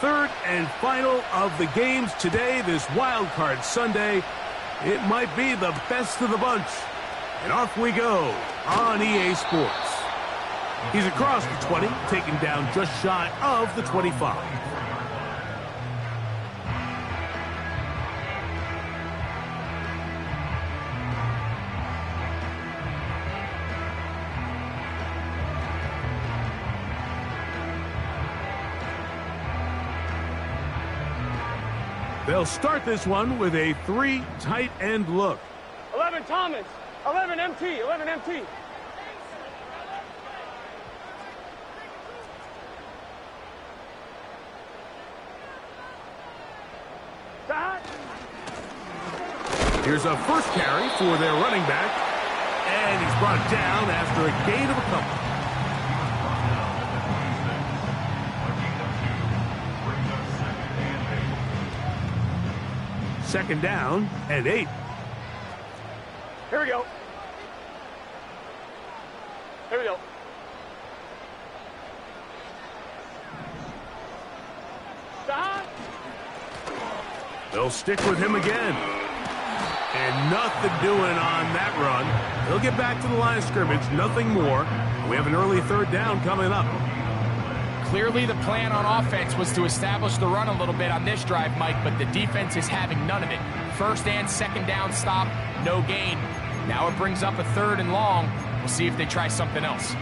third and final of the games today, this Wild Card Sunday. It might be the best of the bunch. And off we go on EA Sports. He's across the 20, taken down just shy of the 25. They'll start this one with a 3 tight end look. 11 Thomas, 11 MT, 11 MT. Here's a first carry for their running back, and he's brought down after a gain of a couple. Second down and 8. Here we go. Here we go. Stop. They'll stick with him again. And nothing doing on that run. They'll get back to the line of scrimmage, nothing more. We have an early third down coming up. Clearly the plan on offense was to establish the run a little bit on this drive, Mike, but the defense is having none of it. First and second down stop, no gain. Now it brings up a third and long. We'll see if they try something else.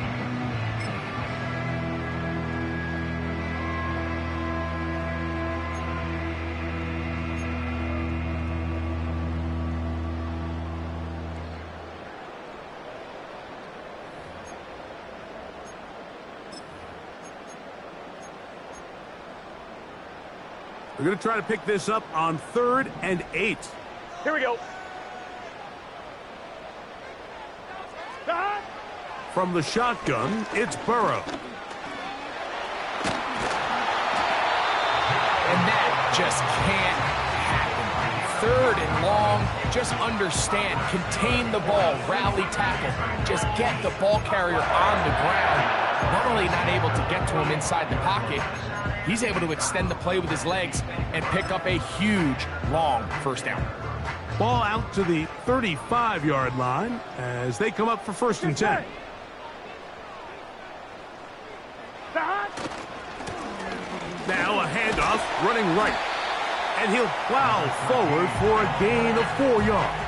We're going to try to pick this up on 3rd and 8. Here we go. Stop. From the shotgun, it's Burrow. And that just can't happen. 3rd and long, just understand, contain the ball, rally tackle, just get the ball carrier on the ground. Not only not able to get to him inside the pocket, he's able to extend the play with his legs and pick up a huge, long first down. Ball out to the 35-yard line as they come up for 1st and 10. Now a handoff running right. And he'll plow forward for a gain of 4 yards.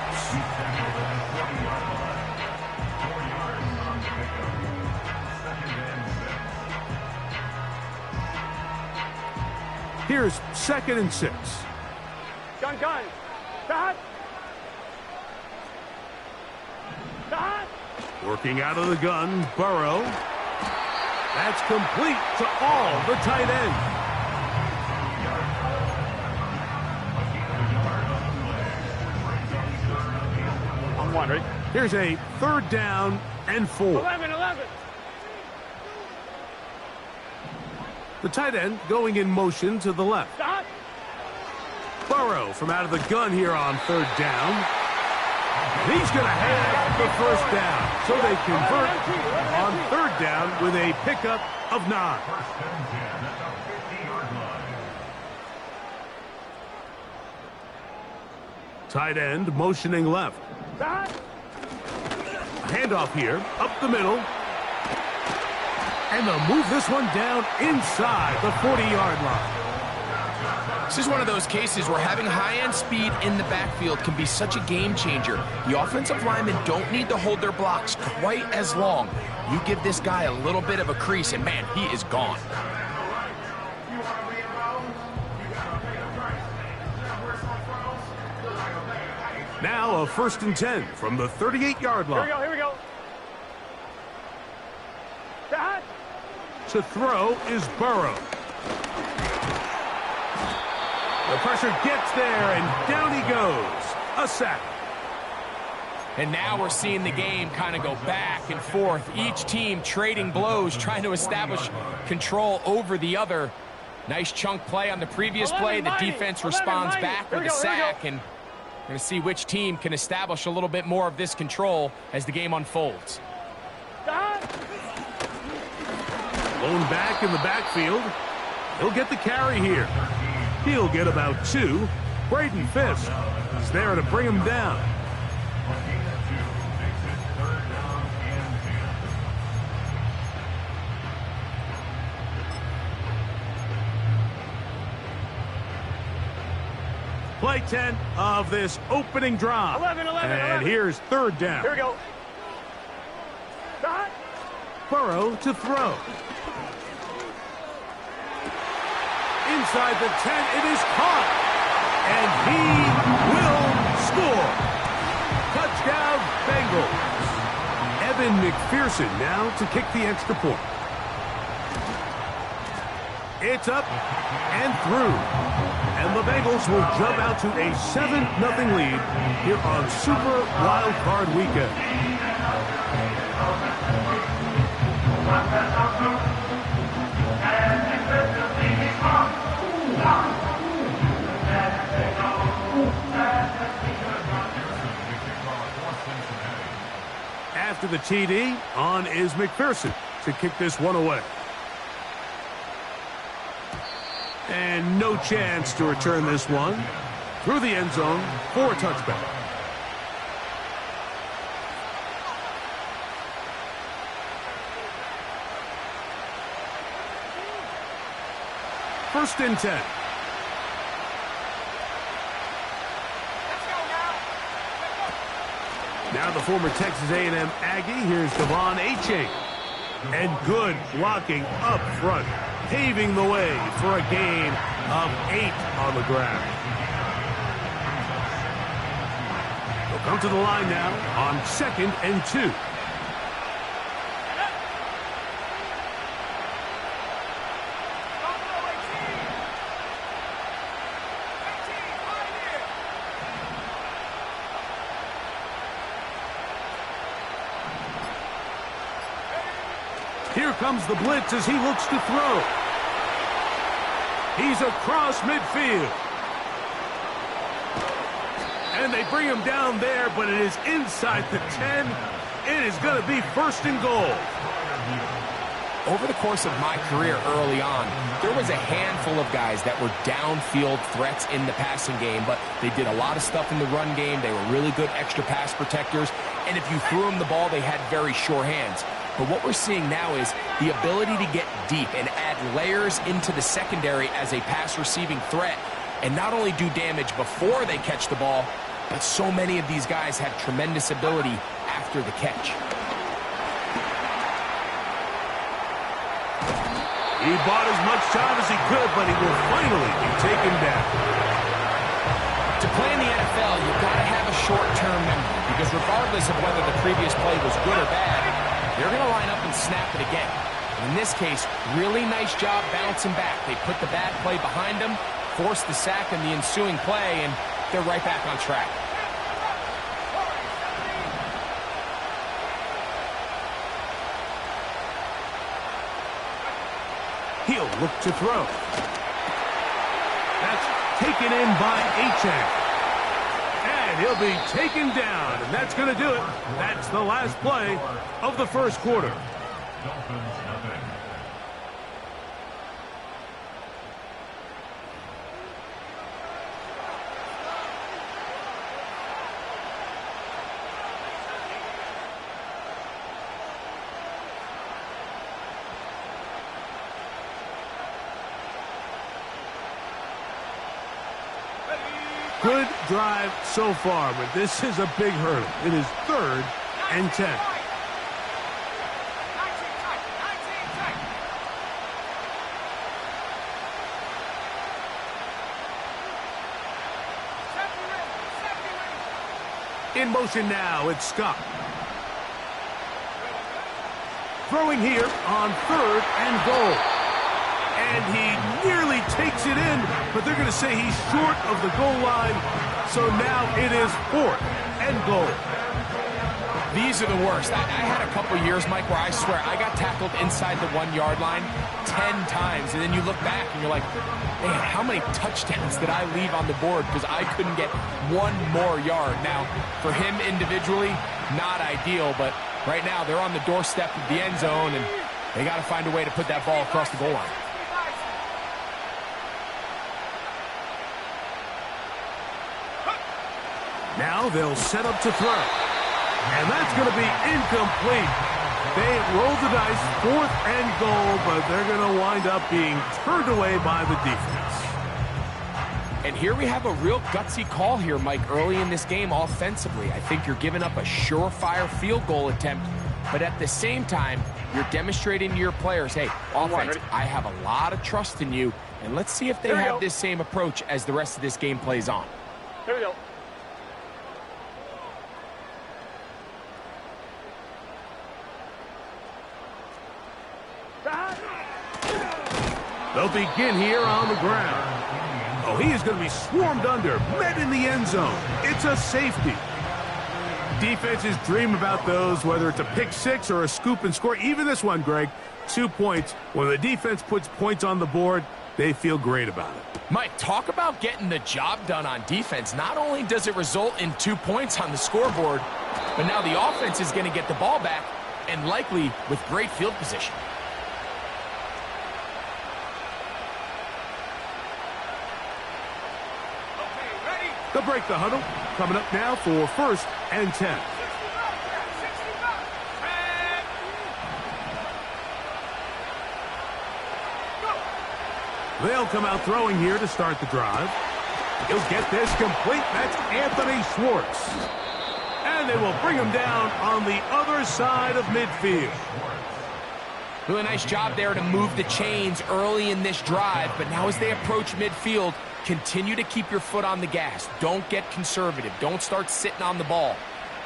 Here's 2nd and 6. Gun. Stop. Stop. Working out of the gun, Burrow. That's complete to all the tight end. I'm wondering. Here's a 3rd down and 4. 11. The tight end going in motion to the left. Stop. Burrow from out of the gun here on 3rd down. He's going to have the 1st down. So they convert on 3rd down with a pickup of 9. Tight end motioning left. Stop. Handoff here, up the middle. And they'll move this one down inside the 40-yard line. This is one of those cases where having high-end speed in the backfield can be such a game changer. The offensive linemen don't need to hold their blocks quite as long. You give this guy a little bit of a crease, and man, he is gone. Now a 1st and 10 from the 38-yard line. Here we go. Stop. To throw is Burrow. The pressure gets there, and down he goes. A sack. And now we're seeing the game kind of go back and forth. Each team trading blows, trying to establish control over the other. Nice chunk play on the previous play. The defense responds back with a sack, and we're going to see which team can establish a little bit more of this control as the game unfolds. Blown back in the backfield. He'll get the carry here. He'll get about 2. Braden Fisk is there to bring him down. Play 10 of this opening drive. 11. Here's 3rd down. Here we go. Stop. Burrow to throw. Inside the 10, it is caught. And he will score. Touchdown, Bengals. Evan McPherson now to kick the extra point. It's up and through. And the Bengals will jump out to a 7-0 lead here on Super Wildcard Weekend. After the TD, on is McPherson to kick this one away. And no chance to return this one through the end zone for a touchback. First and 10. Now the former Texas A&M Aggie. Here's Devon Achane. And good blocking up front, paving the way for a gain of 8 on the ground. They'll come to the line now on 2nd and 2. Here comes the blitz as he looks to throw. He's across midfield. And they bring him down there, but it is inside the 10. It is going to be 1st and goal. Over the course of my career early on, there was a handful of guys that were downfield threats in the passing game, but they did a lot of stuff in the run game. They were really good extra pass protectors, and if you threw them the ball, they had very sure hands. But what we're seeing now is the ability to get deep and add layers into the secondary as a pass-receiving threat, and not only do damage before they catch the ball, but so many of these guys have tremendous ability after the catch. He bought as much time as he could, but he will finally be taken down. To play in the NFL, you've got to have a short-term memory, because regardless of whether the previous play was good or bad, they're going to line up and snap it again. In this case, really nice job bouncing back. They put the bad play behind them, forced the sack in the ensuing play, and they're right back on track. He'll look to throw. That's taken in by Achane. And he'll be taken down, and that's going to do it. That's the last play of the first quarter. Good drive so far, but this is a big hurdle. It is 3rd and 10. In motion now, it's Scott. Throwing here on 3rd and goal. And he nearly takes it in, but they're going to say he's short of the goal line. So now it is 4th and goal. These are the worst. I had a couple years, Mike, where I swear I got tackled inside the 1-yard line 10 times. And then you look back and you're like, man, how many touchdowns did I leave on the board because I couldn't get one more yard? Now, for him individually, not ideal, but right now they're on the doorstep of the end zone, and they got to find a way to put that ball across the goal line. Now they'll set up to throw. And that's going to be incomplete. They rolled the dice, 4th and goal, but they're going to wind up being turned away by the defense. And here we have a real gutsy call here, Mike, early in this game offensively. I think you're giving up a surefire field goal attempt, but at the same time, you're demonstrating to your players, hey, offense, I have a lot of trust in you, and let's see if they have this same approach as the rest of this game plays on. Here we go. They'll begin here on the ground. Oh, he is going to be swarmed under, met in the end zone. It's a safety. Defenses dream about those, whether it's a pick six or a scoop and score. Even this one, Greg, 2 points. When the defense puts points on the board, they feel great about it. Mike, talk about getting the job done on defense. Not only does it result in 2 points on the scoreboard, but now the offense is going to get the ball back, and likely with great field position. They'll break the huddle. Coming up now for 1st and 10. They'll come out throwing here to start the drive. He'll get this complete. That's Anthony Schwartz. And they will bring him down on the other side of midfield. Really nice job there to move the chains early in this drive, but now as they approach midfield, continue to keep your foot on the gas. Don't get conservative. Don't start sitting on the ball.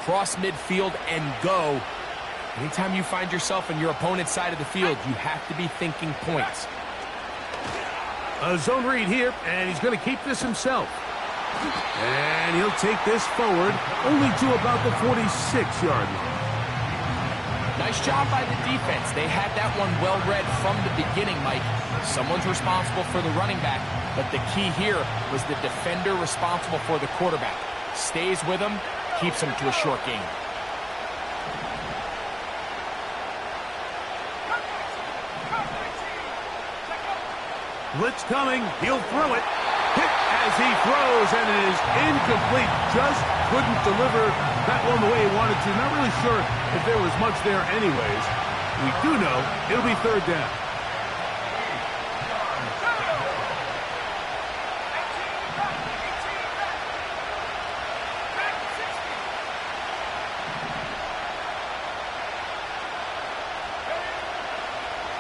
Cross midfield and go. Anytime you find yourself on your opponent's side of the field, you have to be thinking points. A zone read here, and he's going to keep this himself. And he'll take this forward only to about the 46-yard line. Nice job by the defense. They had that one well read from the beginning, Mike. Someone's responsible for the running back, but the key here was the defender responsible for the quarterback. Stays with him, keeps him to a short gain. Blitz coming. He'll throw it. Hit as he throws, and it is incomplete. Just couldn't deliver that one the way he wanted to. Not really sure if there was much there anyways. We do know it'll be 3rd down.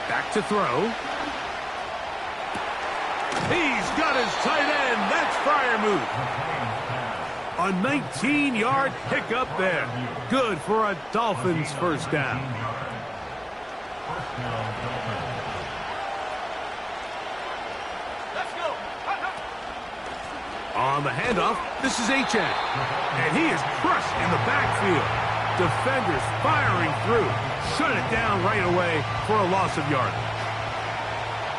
Back to throw. He's got his tight end. That's Freiermuth. A 19-yard pickup there. Good for a Dolphins 1st down. Let's go. On the handoff, this is H.N. And he is crushed in the backfield. Defenders firing through. Shut it down right away for a loss of yardage.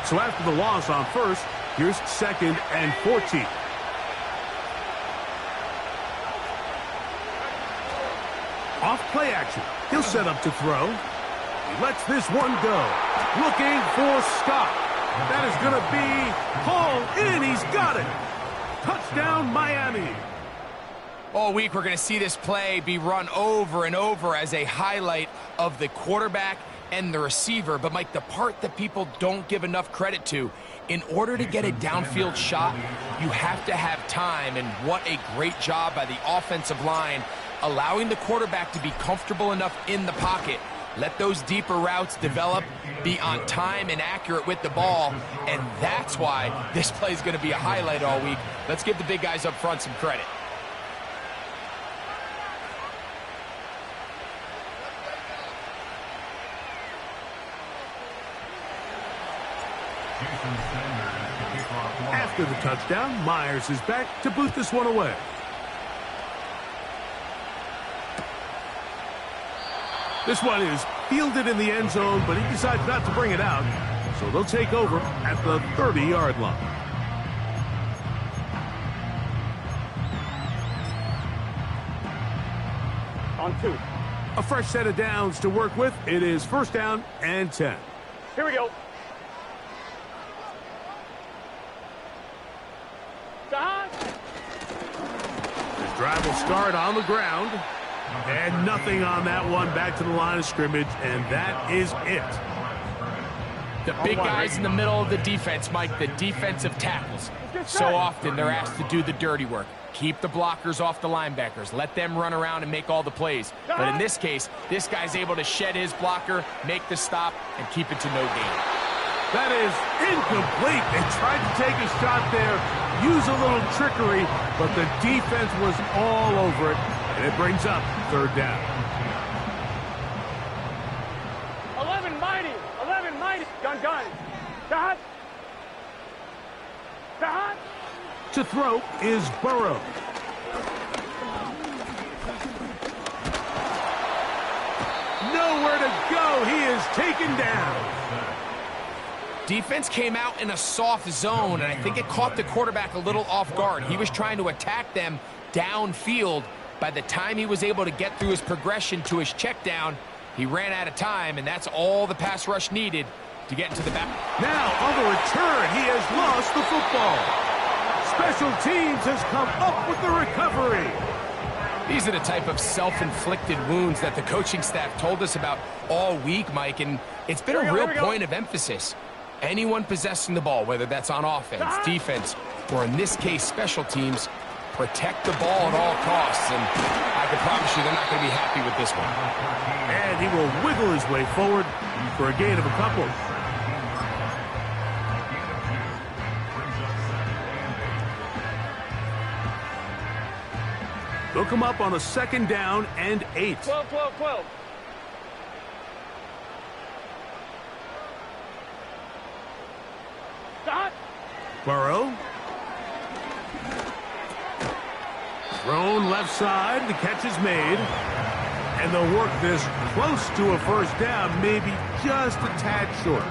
So after the loss on 1st, here's 2nd and 14. Off play action. He'll set up to throw. He lets this one go. Looking for Scott. That is going to be hauled in. He's got it. Touchdown, Miami. All week, we're going to see this play be run over and over as a highlight of the quarterback and the receiver. But, Mike, the part that people don't give enough credit to, in order to get a downfield shot, you have to have time. And what a great job by the offensive line, allowing the quarterback to be comfortable enough in the pocket. Let those deeper routes develop, be on time and accurate with the ball, and that's why this play is going to be a highlight all week. Let's give the big guys up front some credit. After the touchdown, Myers is back to boot this one away. This one is fielded in the end zone, but he decides not to bring it out. So they'll take over at the 30-yard line. On 2. A fresh set of downs to work with. It is 1st down and 10. Here we go. Drive will start on the ground. And nothing on that one. Back to the line of scrimmage, and that is it. The big guys in the middle of the defense, Mike, the defensive tackles. So often they're asked to do the dirty work. Keep the blockers off the linebackers. Let them run around and make all the plays. But in this case, this guy's able to shed his blocker, make the stop, and keep it to no gain. That is incomplete. They tried to take a shot there, use a little trickery, but the defense was all over it, and it brings up third down. 11 mighty. 11 mighty. Gun. Dot. To throw is Burrow. Nowhere to go. He is taken down. Defense came out in a soft zone, and I think it caught the quarterback a little off guard. He was trying to attack them downfield. By the time he was able to get through his progression to his check down, he ran out of time, and that's all the pass rush needed to get into the back. Now, on the return, he has lost the football. Special teams has come up with the recovery. These are the type of self-inflicted wounds that the coaching staff told us about all week, Mike, and it's been a real point of emphasis. Anyone possessing the ball, whether that's on offense, defense, or in this case, special teams, protect the ball at all costs, and I can promise you they're not going to be happy with this one. And he will wiggle his way forward for a gain of a couple. They'll come up on a 2nd down and 8. 12. Dot. Burrow. Thrown left side. The catch is made. And they'll work this close to a first down, maybe just a tad short.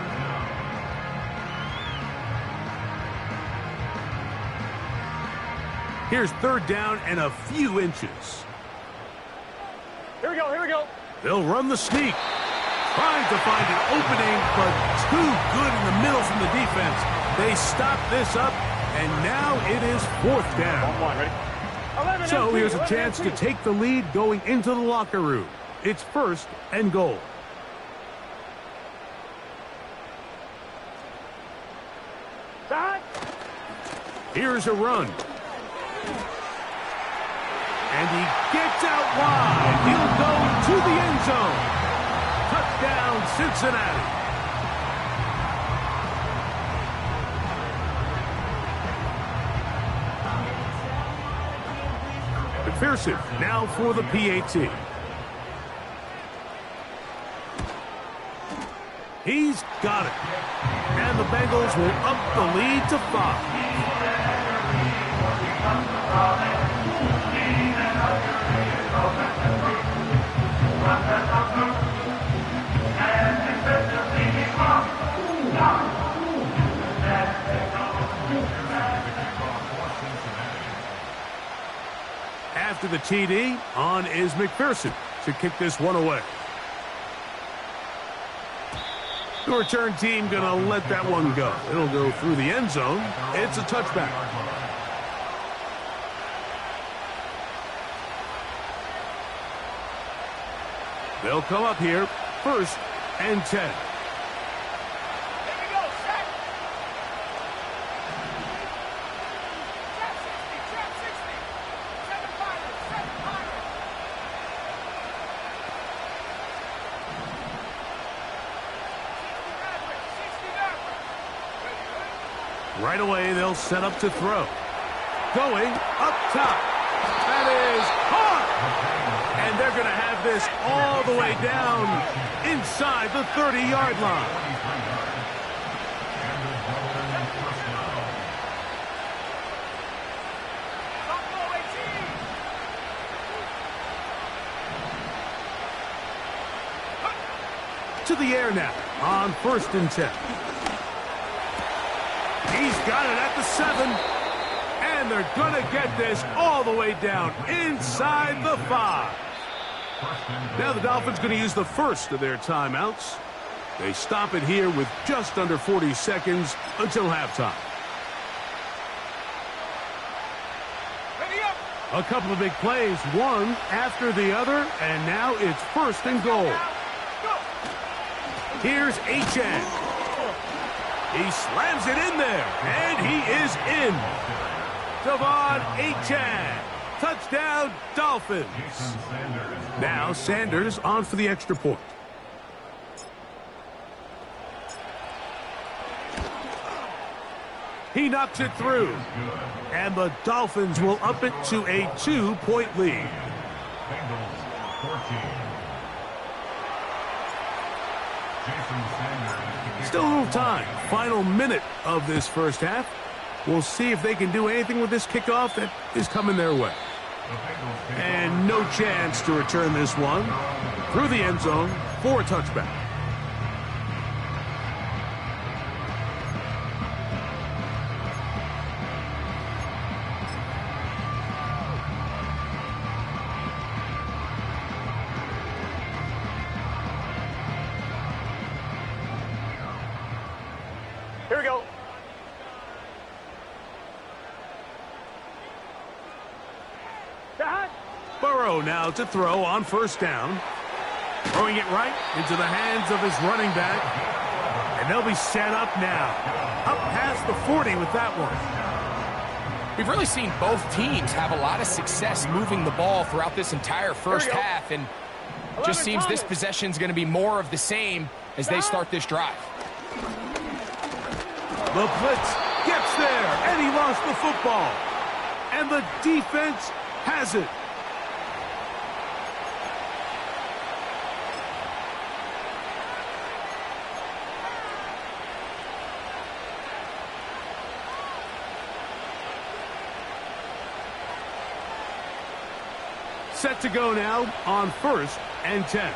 Here's 3rd down and a few inches. Here we go. They'll run the sneak. Trying to find an opening, but too good in the middle from the defense. They stop this up, and now it is 4th down. Ready? So here's a chance to take the lead going into the locker room. It's 1st and goal. Dot. Here's a run. And he gets out wide. He'll go to the end zone. Touchdown, Cincinnati. McPherson now for the PAT. He's got it. And the Bengals will up the lead to 5. After the TD, on is McPherson to kick this one away. The return team going to let that one go. It'll go through the end zone. It's a touchback. They'll come up here, 1st and 10. Right away, they'll set up to throw. Going up top. That is caught. And they're going to have this all the way down inside the 30-yard line. To the air now on 1st and 10. He's got it at the 7. And they're going to get this all the way down inside the 5. Now the Dolphins going to use the first of their timeouts. They stop it here with just under 40 seconds until halftime. Ready up. A couple of big plays, one after the other, and now it's 1st and goal. Here's Achan. He slams it in there, and he is in. Devon Achan. Touchdown, Dolphins. Now Sanders on for the extra point. He knocks it through. And the Dolphins will up it to a 2-point lead. Still a little time. Final minute of this first half. We'll see if they can do anything with this kickoff that is coming their way. And no chance to return this one through the end zone for a touchback. Here we go. Burrow now to throw on 1st down. Throwing it right into the hands of his running back. And they'll be set up now. Up past the 40 with that one. We've really seen both teams have a lot of success moving the ball throughout this entire first half, and it just seems this possession is going to be more of the same as they start this drive. The blitz gets there, and he lost the football. And the defense has it. Set to go now on 1st and 10.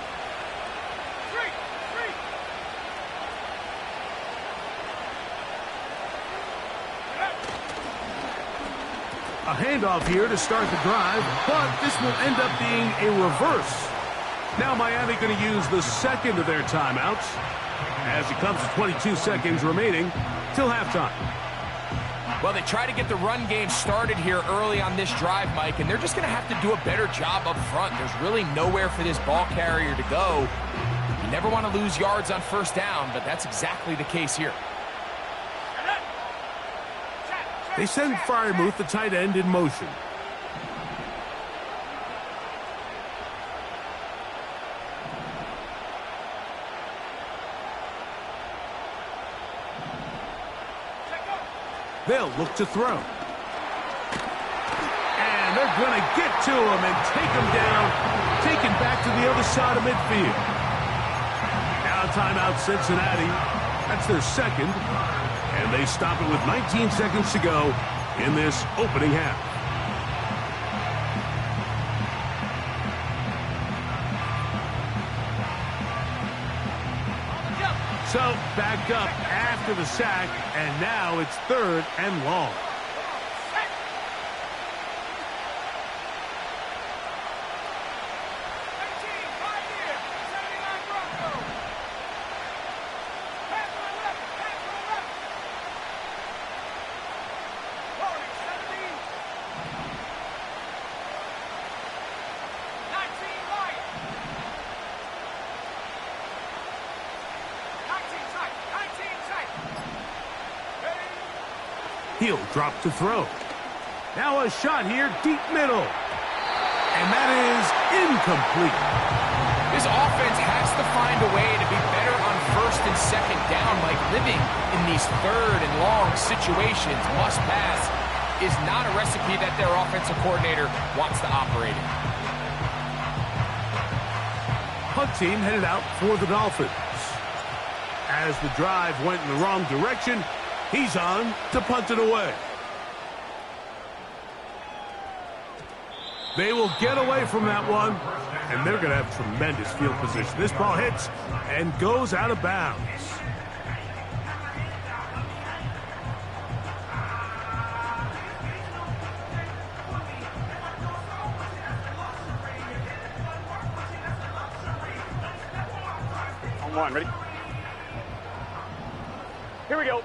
A handoff here to start the drive, but this will end up being a reverse. Now Miami going to use the 2nd of their timeouts as it comes to 22 seconds remaining till halftime. Well, they try to get the run game started here early on this drive, Mike, and they're just going to have to do a better job up front. There's really nowhere for this ball carrier to go. You never want to lose yards on 1st down, but that's exactly the case here. They send Freiermuth, the tight end, in motion. They'll look to throw. And they're going to get to him and take him down, taken back to the other side of midfield. Now timeout Cincinnati. That's their 2nd. And they stop it with 19 seconds to go in this opening half. So back up after the sack, and now it's 3rd and long. He'll drop to throw. Now a shot here, deep middle. And that is incomplete. This offense has to find a way to be better on 1st and 2nd down, like living in these 3rd and long situations. Must pass is not a recipe that their offensive coordinator wants to operate in. Punt team headed out for the Dolphins. As the drive went in the wrong direction, he's on to punt it away. They will get away from that one, and they're going to have tremendous field position. This ball hits and goes out of bounds. On 1, ready? Here we go.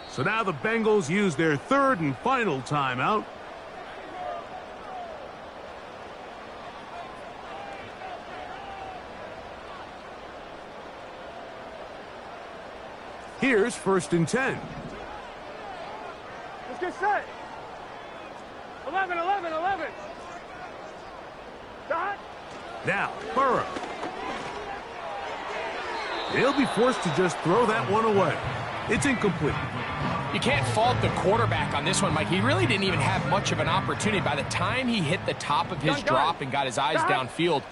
So now the Bengals use their third and final timeout. Here's 1st and 10. Let's get set. 11, 11, 11. Dot. Now, Burrow. They'll be forced to just throw that one away. It's incomplete. You can't fault the quarterback on this one, Mike. He really didn't even have much of an opportunity. By the time he hit the top of his drop and got his eyes downfield,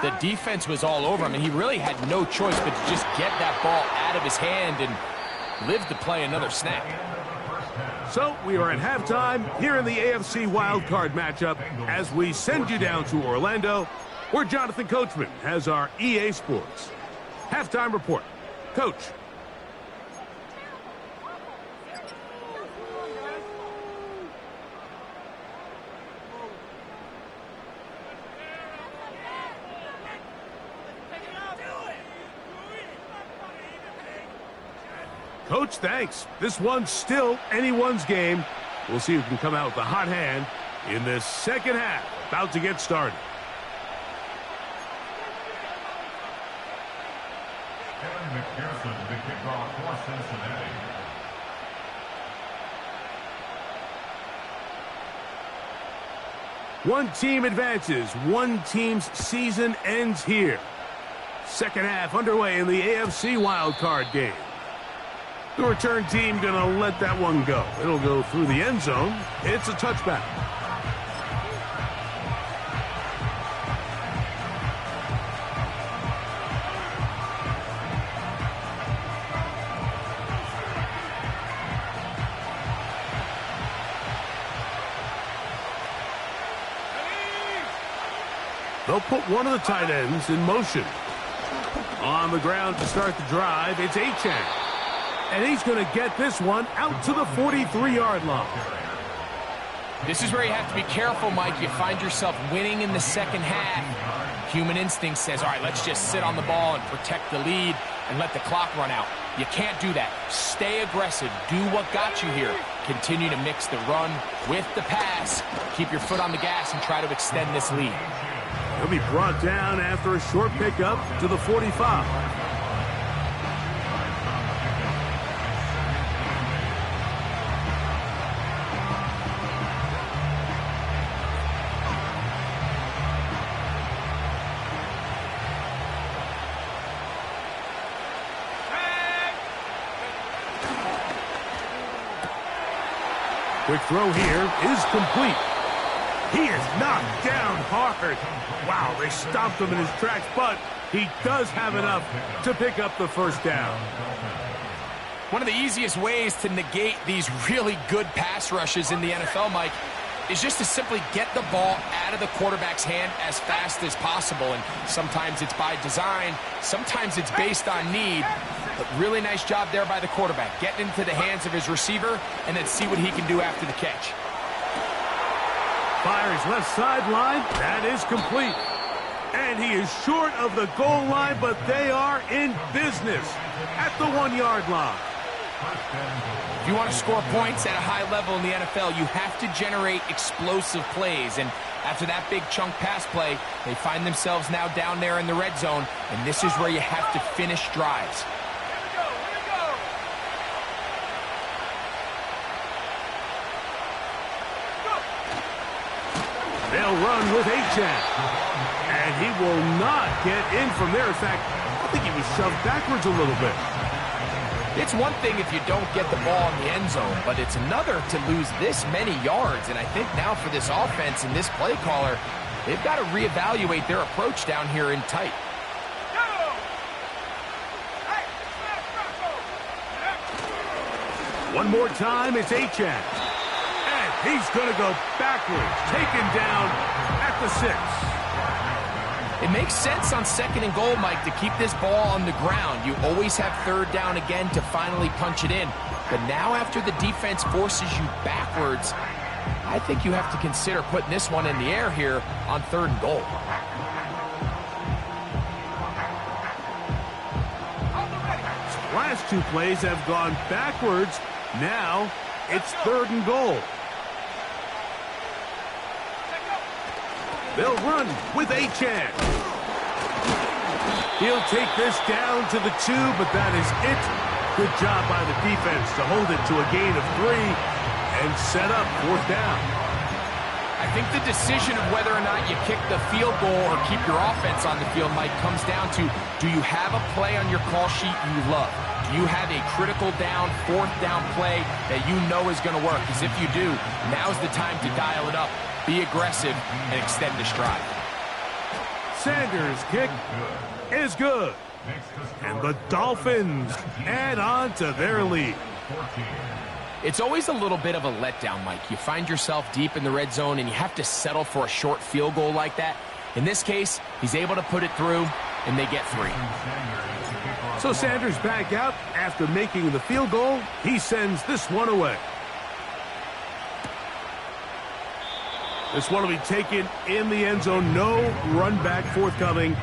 the defense was all over him, and he really had no choice but to just get that ball out of his hand and live to play another snap. So we are at halftime here in the AFC Wildcard matchup as we send you down to Orlando, where Jonathan Coachman has our EA Sports halftime report. Coach. Coach, thanks. This one's still anyone's game. We'll see who can come out with the hot hand in this second half. About to get started. McPherson, the kickoff for Cincinnati. One team advances. One team's season ends here. Second half underway in the AFC wildcard game. The return team going to let that one go. It'll go through the end zone. It's a touchback. They'll put one of the tight ends in motion. On the ground to start the drive, it's Achane. And he's going to get this one out to the 43-yard line. This is where you have to be careful, Mike. You find yourself winning in the second half. Human instinct says, all right, let's just sit on the ball and protect the lead and let the clock run out. You can't do that. Stay aggressive. Do what got you here. Continue to mix the run with the pass. Keep your foot on the gas and try to extend this lead. He'll be brought down after a short pickup to the 45. Quick throw here is complete. He is knocked down hard. Wow, they stopped him in his tracks, but he does have enough to pick up the first down. One of the easiest ways to negate these really good pass rushes in the NFL, Mike, is just to simply get the ball out of the quarterback's hand as fast as possible. And sometimes it's by design, sometimes it's based on need. But really nice job there by the quarterback, getting into the hands of his receiver and then see what he can do after the catch. Fires left sideline. That is complete. And he is short of the goal line, but they are in business at the 1-yard line. If you want to score points at a high level in the NFL, you have to generate explosive plays. And after that big chunk pass play, they find themselves now down there in the red zone. And this is where you have to finish drives. They'll run with Achane. And he will not get in from there. In fact, I think he was shoved backwards a little bit. It's one thing if you don't get the ball in the end zone, but it's another to lose this many yards. And I think now for this offense and this play caller, they've got to reevaluate their approach down here in tight. One more time, it's Achane. He's going to go backwards, taken down at the 6. It makes sense on 2nd and goal, Mike, to keep this ball on the ground. You always have 3rd down again to finally punch it in. But now after the defense forces you backwards, I think you have to consider putting this one in the air here on 3rd and goal. Last 2 plays have gone backwards Now it's 3rd and goal. They'll run with a chance. He'll take this down to the 2, but that is it. Good job by the defense to hold it to a gain of 3 and set up 4th down. I think the decision of whether or not you kick the field goal or keep your offense on the field, Mike, comes down to, do you have a play on your call sheet you love? Do you have a critical down, 4th down play that you know is going to work? Because if you do, now's the time to dial it up, be aggressive, and extend the stride. Sanders' kick is good. And the Dolphins add on to their lead. It's always a little bit of a letdown, Mike. You find yourself deep in the red zone, and you have to settle for a short field goal like that. In this case, he's able to put it through, and they get 3. So Sanders back out after making the field goal. He sends this one away. This one will be taken in the end zone. No run back forthcoming.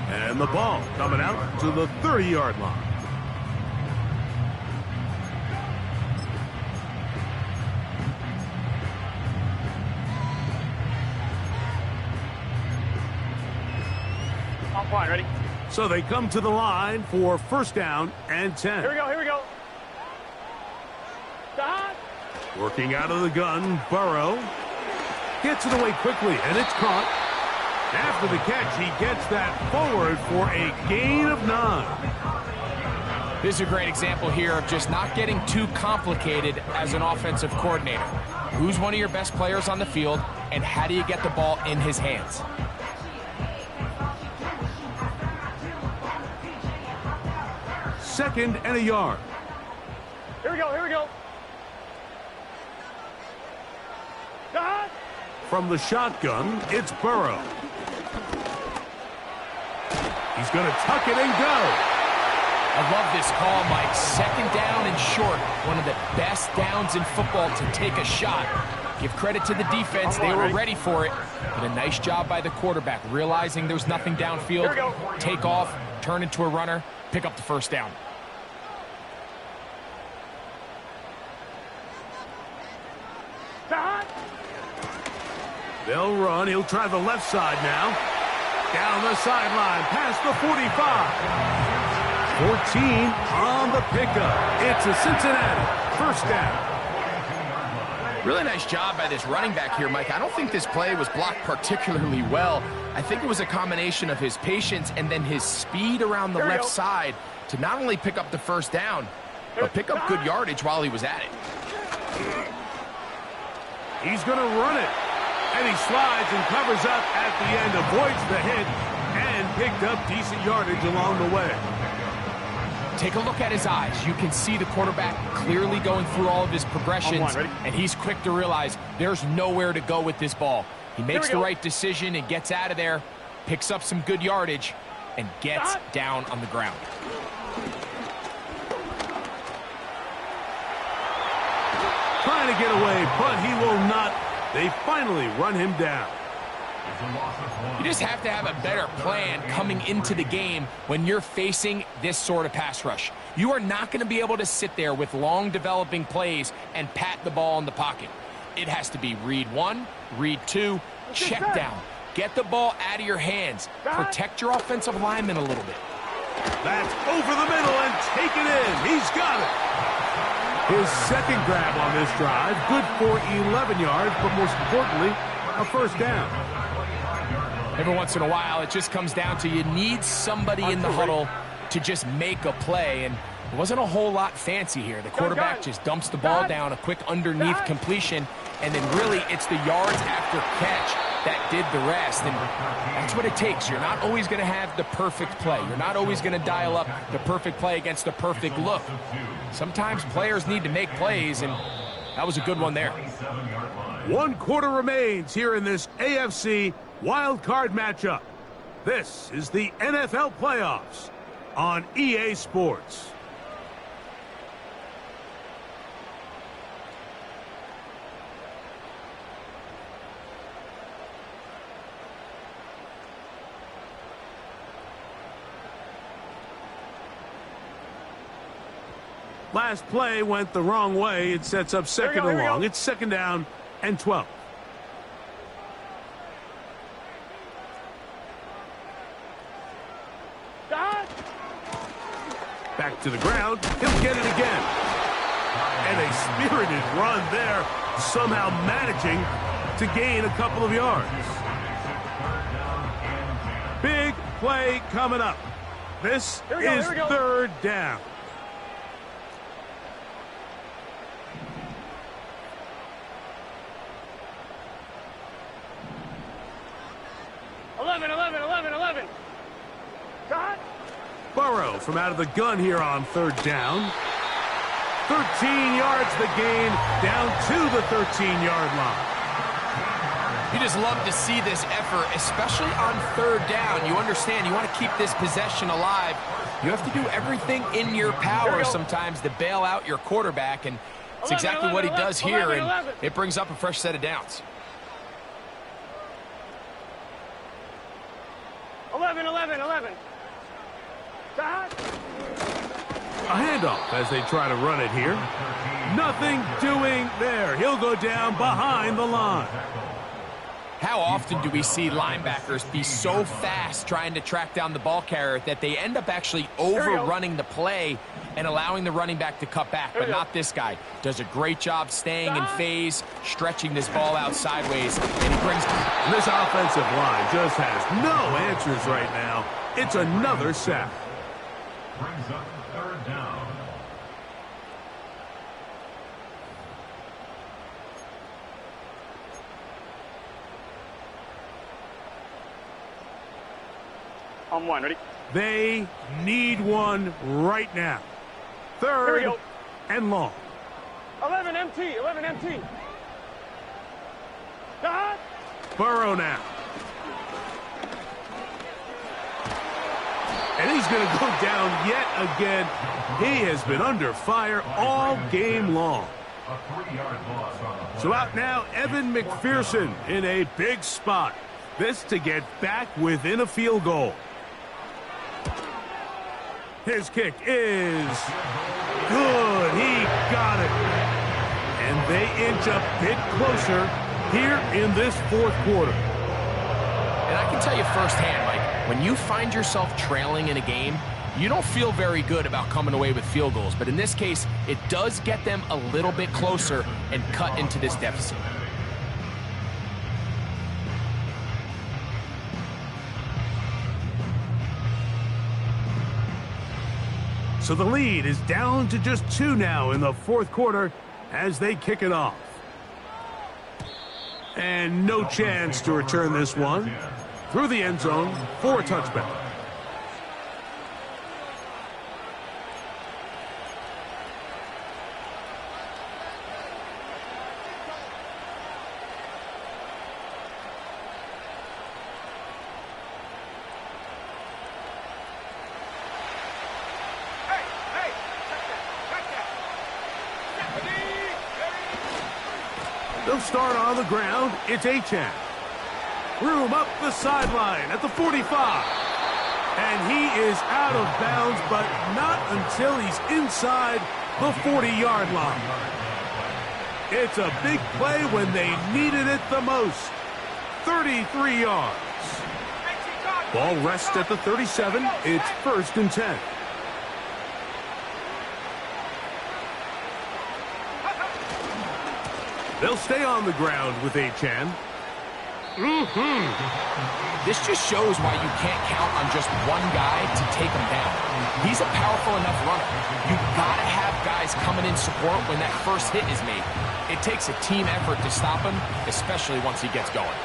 And the ball coming out to the 30-yard line. On point, ready? So they come to the line for 1st down and 10. Here we go, here we go. Stop. Working out of the gun, Burrow gets it away quickly, and it's caught. After the catch, he gets that forward for a gain of 9. This is a great example here of just not getting too complicated as an offensive coordinator. Who's one of your best players on the field, and how do you get the ball in his hands? Second and a yard. Here we go, here we go. Stop. From the shotgun, it's Burrow. He's going to tuck it and go. I love this call, Mike. 2nd down and short. One of the best downs in football to take a shot. Give credit to the defense. They were ready for it. But a nice job by the quarterback, realizing there's nothing downfield. Take off, turn into a runner, pick up the 1st down. Stop. They'll run. He'll try the left side now. Down the sideline, past the 45. 14 on the pickup. It's a Cincinnati 1st down. Really nice job by this running back here, Mike. I don't think this play was blocked particularly well. I think it was a combination of his patience and then his speed around the left side to not only pick up the 1st down, but pick up good yardage while he was at it. He's going to run it. And he slides and covers up at the end, avoids the hit, and picked up decent yardage along the way. Take a look at his eyes. You can see the quarterback clearly going through all of his progressions, and he's quick to realize there's nowhere to go with this ball. He makes the right decision and gets out of there, picks up some good yardage, and gets down on the ground. Trying to get away, but he will not. They finally run him down. You just have to have a better plan coming into the game when you're facing this sort of pass rush. You are not going to be able to sit there with long developing plays and pat the ball in the pocket. It has to be read 1, read 2, check down. Get the ball out of your hands. Protect your offensive lineman a little bit. That's over the middle and taken in. He's got it. His 2nd grab on this drive, good for 11 yards, but most importantly, a 1st down. Every once in a while, it just comes down to you need somebody in the huddle to just make a play, and it wasn't a whole lot fancy here. The quarterback just dumps the ball down, a quick underneath completion, and then really it's the yards after catch that did the rest, and that's what it takes. You're not always going to have the perfect play. You're not always going to dial up the perfect play against the perfect look. Sometimes players need to make plays, and that was a good one there. 1 quarter remains here in this AFC wildcard matchup. This is the NFL playoffs on EA Sports. Last play went the wrong way. It sets up second and long. It's second down and 12. Back to the ground. He'll get it again. And a spirited run there, somehow managing to gain a couple of yards. Big play coming up. This is third down. Burrow from out of the gun here on third down. 13 yards the gain, down to the 13-yard line. You just love to see this effort, especially on third down. You understand, you want to keep this possession alive. You have to do everything in your power sometimes to bail out your quarterback, and it's exactly what he does here, and it brings up a fresh set of downs. 11. A handoff as they try to run it here. Nothing doing there. He'll go down behind the line. How often do we see linebackers be so fast trying to track down the ball carrier that they end up actually overrunning the play and allowing the running back to cut back, but not this guy. Does a great job staying in phase, stretching this ball out sideways, and he brings... And this offensive line just has no answers right now. It's another sack. Brings up third down. On one, ready? They need one right now. Third and long. 11 MT. Burrow now. And he's going to go down yet again. He has been under fire all game long. A 3-yard loss on the play. So out now, Evan McPherson in a big spot. This to get back within a field goal. His kick is good. He got it. And they inch a bit closer here in this fourth quarter. And I can tell you firsthand, Mike, when you find yourself trailing in a game, you don't feel very good about coming away with field goals. But in this case, it does get them a little bit closer and cut into this deficit. So the lead is down to just 2 now in the fourth quarter as they kick it off. And no chance to return this one. Through the end zone for a touchback. They'll start on the ground. It's Achane. Room up the sideline at the 45. And he is out of bounds, but not until he's inside the 40-yard line. It's a big play when they needed it the most. 33 yards. Ball rests at the 37. It's first and 10. They'll stay on the ground with Achane. This just shows why you can't count on just one guy to take him down. He's a powerful enough runner. You've got to have guys coming in support when that first hit is made. It takes a team effort to stop him, especially once he gets going.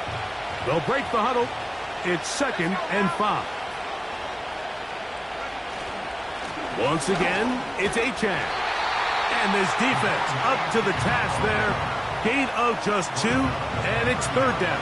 They'll break the huddle. It's second and 5. Once again, it's Achane. And this defense up to the task there. Gain of just 2, and it's third down.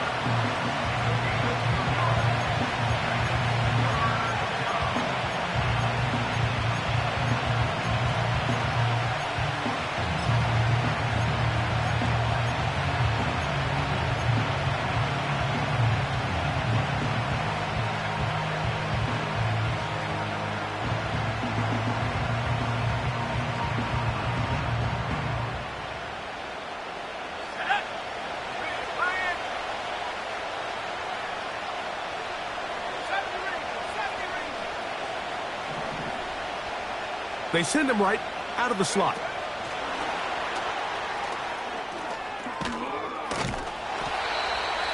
They send him right out of the slot.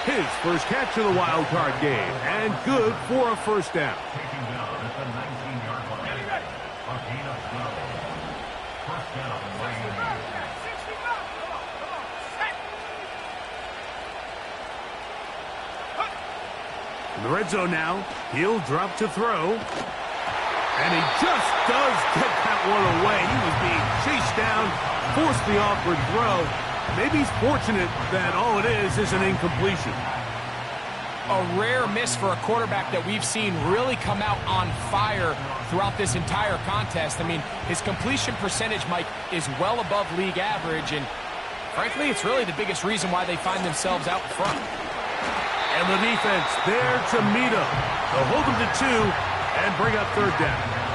His first catch of the wild card game, and good for a first down. Taken down at the 19-yard line. A gain of 12. First down, Miami. In the red zone now, he'll drop to throw. And he just does get that one away. He was being chased down, forced the awkward throw. Maybe he's fortunate that all it is an incompletion. A rare miss for a quarterback that we've seen really come out on fire throughout this entire contest. I mean, his completion percentage, Mike, is well above league average, and frankly, it's really the biggest reason why they find themselves out in front. And the defense there to meet him. They'll hold him to 2 and bring up third down.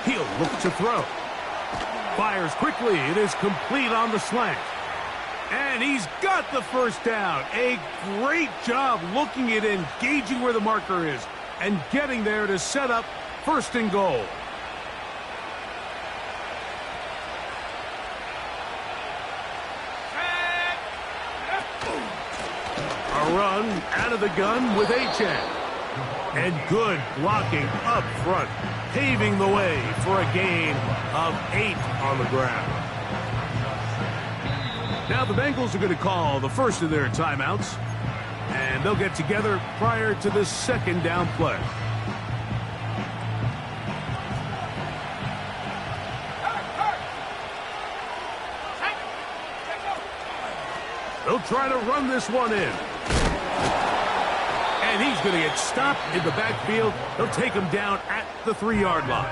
He'll look to throw. Fires quickly. It is complete on the slant. And he's got the first down. A great job looking at engaging where the marker is and getting there to set up first and goal. A run out of the gun with Achane. And good blocking up front, paving the way for a gain of 8 on the ground. Now the Bengals are going to call the first of their timeouts, and they'll get together prior to the second down play. They'll try to run this one in. And he's going to get stopped in the backfield. They'll take him down at the 3-yard line.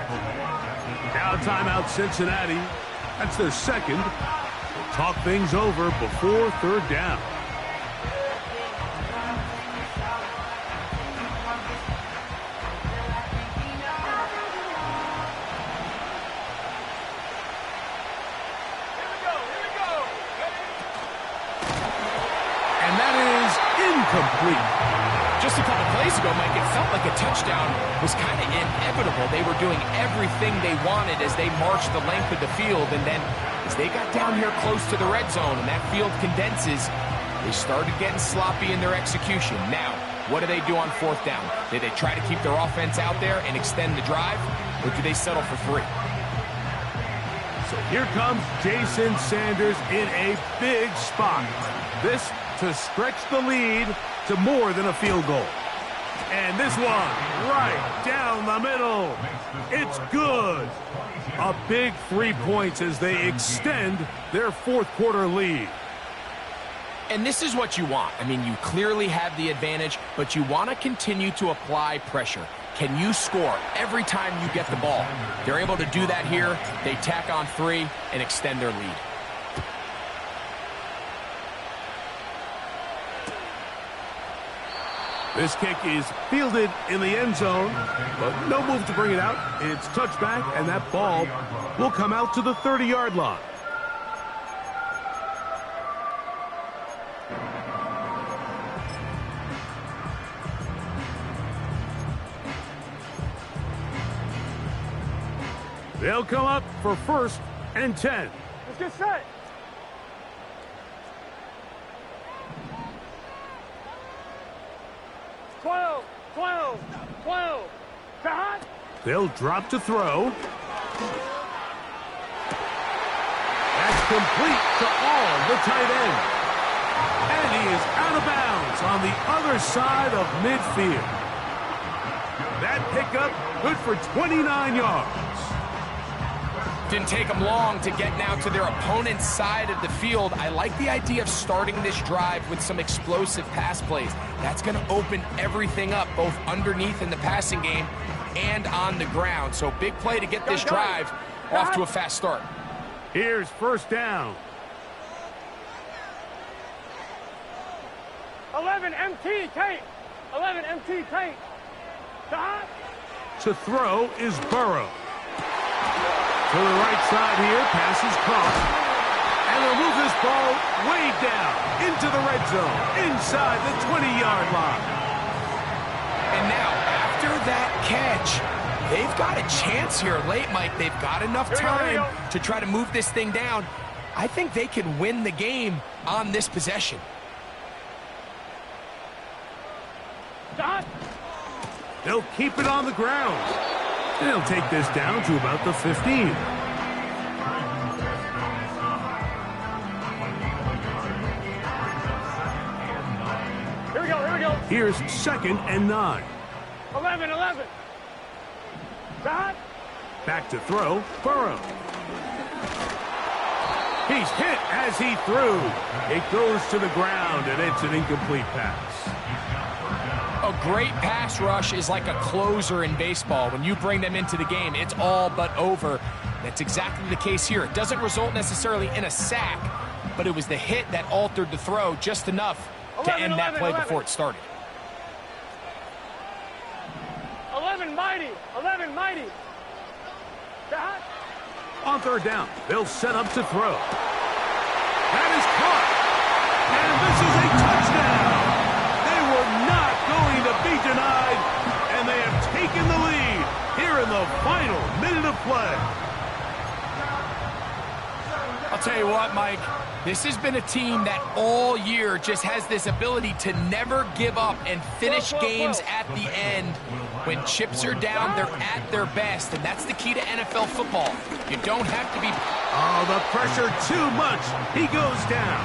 Now timeout Cincinnati. That's their second. Talk things over before third down. And that is incomplete. Just a couple plays ago, Mike, it felt like a touchdown was kind of inevitable. They were doing everything they wanted as they marched the length of the field, and then as they got down here close to the red zone and that field condenses, they started getting sloppy in their execution. Now, what do they do on fourth down? Do they try to keep their offense out there and extend the drive, or do they settle for 3? So here comes Jason Sanders in a big spot. This to stretch the lead to more than a field goal. And this one right down the middle. It's good. A big 3 points as they extend their fourth quarter lead. And this is what you want. I mean, you clearly have the advantage, but you want to continue to apply pressure. Can you score every time you get the ball? They're able to do that here. They tack on 3 and extend their lead. This kick is fielded in the end zone, but no move to bring it out. It's touchback, and that ball will come out to the 30-yard line. They'll come up for 1st and 10. Let's get set. They'll drop to throw. That's complete to all the tight end. And he is out of bounds on the other side of midfield. That pickup good for 29 yards. Didn't take them long to get now to their opponent's side of the field. I like the idea of starting this drive with some explosive pass plays. That's going to open everything up, both underneath in the passing game and on the ground. So big play to get this drive off to a fast start. Here's first down. 11 MT, Kate. 11 MT, Kate. Stop. To throw is Burrow. To the right side here, passes KOM. And they'll move this ball way down into the red zone, inside the 20-yard line. And now, after that catch, they've got a chance here late, Mike. They've got enough time to try to move this thing down. I think they can win the game on this possession. Stop. They'll keep it on the ground. They'll take this down to about the 15. Here we go, here we go. Here's 2nd and 9. 11, 11. Stop. Back to throw, Burrow. He's hit as he threw. It goes to the ground, and it's an incomplete pass. A great pass rush is like a closer in baseball. When you bring them into the game, it's all but over. That's exactly the case here. It doesn't result necessarily in a sack, but it was the hit that altered the throw just enough to end that play before it started. 11 mighty. 11 mighty. Stop. On 3rd down, they'll set up to throw. That is caught. And this is a touchdown. They were not going to be denied, and they have taken the lead here in the final minute of play. I'll tell you what, Mike, this has been a team that all year just has this ability to never give up and finish games at the end. When chips are down, they're at their best, and that's the key to NFL football. You don't have to be... Oh, the pressure too much. He goes down.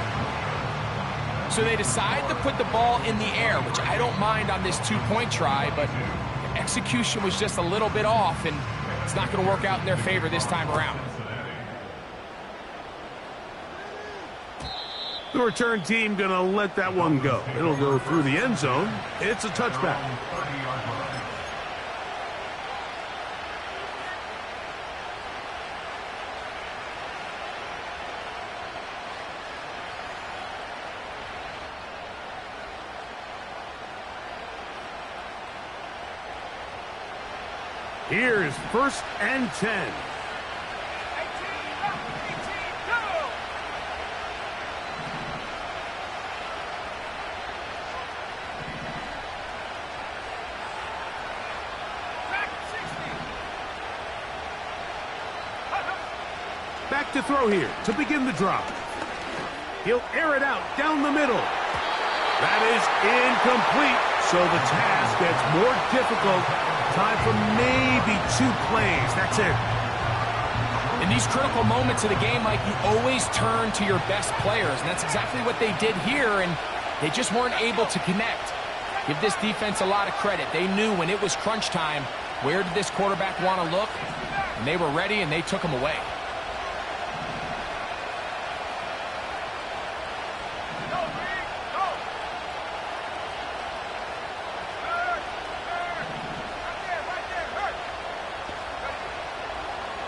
So they decide to put the ball in the air, which I don't mind on this 2-point try, but the execution was just a little bit off, and it's not going to work out in their favor this time around. The return team going to let that one go. It'll go through the end zone. It's a touchback. Here's 1st and 10. Back to throw here to begin the drive. He'll air it out down the middle. That is incomplete, so the task gets more difficult. Time for maybe 2 plays. That's it. In these critical moments of the game, Mike, you always turn to your best players, and that's exactly what they did here, and they just weren't able to connect. Give this defense a lot of credit. They knew when it was crunch time, where did this quarterback want to look, and they were ready, and they took him away.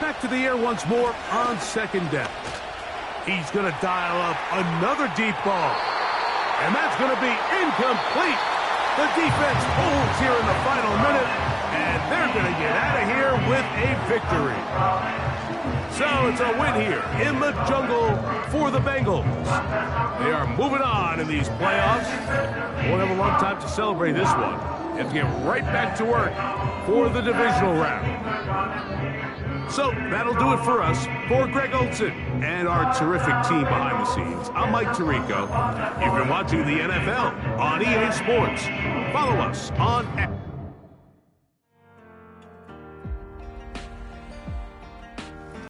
Back to the air once more on 2nd down. He's going to dial up another deep ball. And that's going to be incomplete. The defense holds here in the final minute, and they're going to get out of here with a victory. So it's a win here in the jungle for the Bengals. They are moving on in these playoffs. Won't have a long time to celebrate this one. They have to get right back to work for the divisional round. So that'll do it for us. For Greg Olson and our terrific team behind the scenes, I'm Mike Tirico. You've been watching the NFL on EA Sports. Follow us on X.